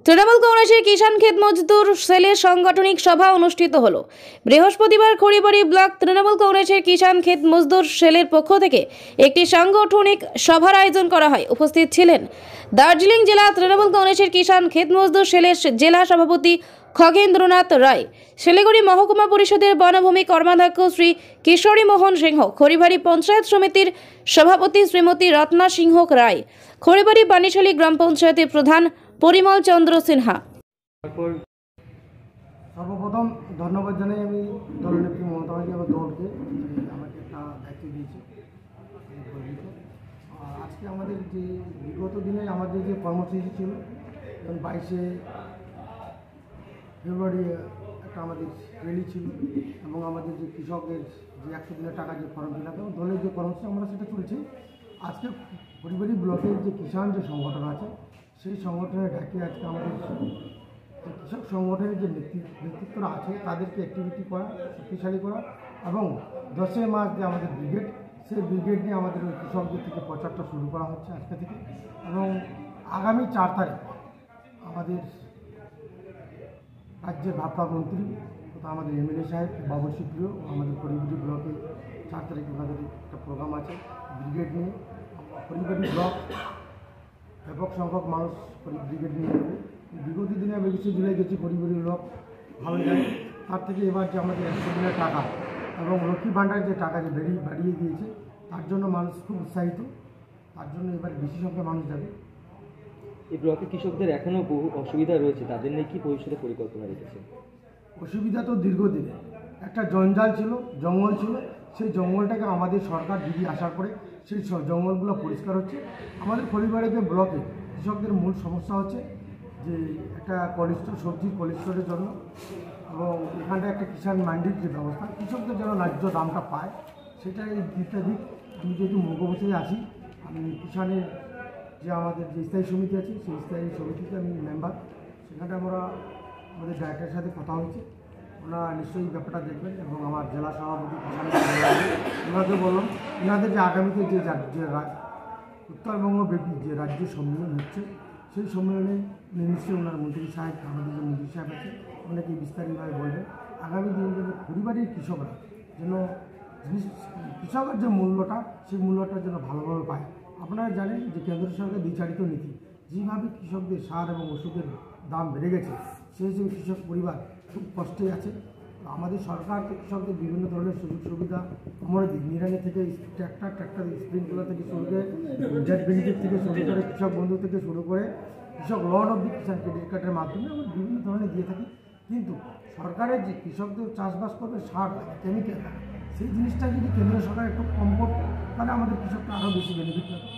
তৃণমূল কংগ্রেসের কিষাণ ক্ষেত মজদুর সেলের সাংগঠনিক সভা অনুষ্ঠিত হলো। বৃহস্পতিবার খড়িবাড়ি ব্লক তৃণমূল কংগ্রেসের কিষাণ ক্ষেত মজদুর সেলের পক্ষ থেকে একটি সাংগঠনিক সভার আয়োজন করা হয়। উপস্থিত ছিলেন দার্জিলিং জেলা তৃণমূল কংগ্রেসের কিষাণ ক্ষেত মজদুর সেলের জেলা সভাপতি খগেন্দ্রনাথ রায়, শিলিগুড়ি মহকুমা পরিষদের বনভূমি কর্মাধ্যক্ষ শ্রী কিশোরী মোহন সিংহ, খড়িবাড়ি পঞ্চায়েত সমিতির সভাপতি শ্রীমতী রত্না সিংহ রায়, খড়িবাড়ি বানিশালী গ্রাম পঞ্চায়েতের প্রধান পরিমল চন্দ্র সিনহা। সর্বপ্রথম ধন্যবাদ জানাই আমি দলনেত্রী মমতা ব্যানার্জি এবং দলকে আমাকে একটা দায়িত্ব দিয়েছে। আজকে আমাদের যে বিগত দিনে আমাদের যে কর্মসূচি ছিল, 22শে ফেব্রুয়ারি একটা আমাদের র্যালি ছিল এবং আমাদের যে কৃষকের যে 100 দিনের টাকা যে ফর্ম ফিল আপ এবং দলের যে কর্মসূচি আমরা সেটা চলছে। আজকে খড়িবাড়ি ব্লকের যে কিষাণ যে সংগঠন আছে সেই সংগঠনের ডাকে আজকে আমাদের কৃষক সংগঠনের যে নেতৃত্বরা আছে তাদেরকে অ্যাক্টিভিটি করা, শক্তিশালী করা এবং 10 মার্চ যে আমাদের ব্রিগেড, সেই ব্রিগেড নিয়ে আমাদের ওই কৃষকদের থেকে প্রচারটা শুরু করা হচ্ছে আজকে থেকে। এবং আগামী 4 তারিখ আমাদের রাজ্যের ভাবনা মন্ত্রী তথা আমাদের এমএলএ সাহেব বাবুল সুপ্রিয় আমাদের খড়িবাড়ি ব্লকে 4 তারিখ ওনাদের একটা প্রোগ্রাম আছে ব্রিগেড নিয়ে। খড়িবাড়ি ব্লক ব্যাপক সংখ্যক মানুষ ব্রিগেড নিয়ে যাবে। বিগত দিনে আমি 20 জুলাই গেছি খড়িবাড়ি ব্লক ভালো যায়, তার থেকে এবার যে আমাদের 100 দিনের টাকা এবং লক্ষ্মী ভাণ্ডারের যে টাকা যে বাড়িয়ে দিয়েছে তার জন্য মানুষ খুব উৎসাহিত, তার জন্য এবার বেশি সংখ্যায় মানুষ যাবে। এই ব্লকে কৃষকদের এখনও বহু অসুবিধা রয়েছে, তাদের নিয়ে কি ভবিষ্যতে পরিকল্পনা রেখেছে? অসুবিধা তো দীর্ঘদিনে একটা জঞ্জাল ছিল, জঙ্গল ছিল, সেই জঙ্গলটাকে আমাদের সরকার দিদি আসার পরে সেই জঙ্গলগুলো পরিষ্কার হচ্ছে। আমাদের খড়িবাড়িতে ব্লকে কৃষকদের মূল সমস্যা হচ্ছে যে একটা কোল্ড স্টোর, সবজির কোল্ড স্টোরের জন্য এবং এখানটা একটা কিষাণ মান্ডির যে ব্যবস্থা, কৃষকদের যেন ন্যায্য দামটা পায় সেটা এই দিকটা দিক। আমি যেহেতু মুখ্যমন্ত্রী আছি, আমি কিষাণের যে আমাদের যে স্থায়ী সমিতি আছে সেই স্থায়ী সমিতিতে আমি মেম্বার, সেখানে আমাদের ডাইরেক্টরের সাথে কথা হয়েছে, ওনারা নিশ্চয়ই ব্যাপারটা দেখবেন এবং আমার জেলা সভাপতি ওনাকে বললাম ওনাদের যে আগামীতে যে উত্তরবঙ্গ ব্যাপী যে রাজ্য সম্মেলন হচ্ছে সেই সম্মেলনে নিশ্চয়ই ওনার মন্ত্রী সাহেব, আমাদের যে মন্ত্রী সাহেব আছে ওনাকে বিস্তারিতভাবে বলবেন আগামী দিন যেন পরিবারের কৃষকরা যেন কৃষকের যে মূল্যটা সেই মূল্যটা যেন ভালোভাবে পায়। আপনারা জানেন যে কেন্দ্র সরকার দ্বিচারিত নীতি, যেভাবে কৃষকদের সার এবং ওষুধের দাম বেড়ে গেছে সেই হিসেবে কৃষক পরিবার খুব কষ্টে আছে। আমাদের সরকার কৃষকদের বিভিন্ন ধরনের সুযোগ সুবিধা আমরা দিই, নিরানি থেকে ট্র্যাক্টর স্প্রিংকলার থেকে শুরু করে ডেট বেনিফিট থেকে শুরু করে কৃষক বন্ধু থেকে শুরু করে কৃষক লোন অব্দি কিষাণ ক্রেডিট কার্ডের মাধ্যমে আমরা বিভিন্ন ধরনের দিয়ে থাকি। কিন্তু সরকারের যে কৃষকদের চাষবাস করবে সার কেমিক্যাল, সেই জিনিসটা যদি কেন্দ্র সরকার একটু কম করতো তাহলে আমাদের কৃষকরা আরও বেশি বেনিফিট পাবে।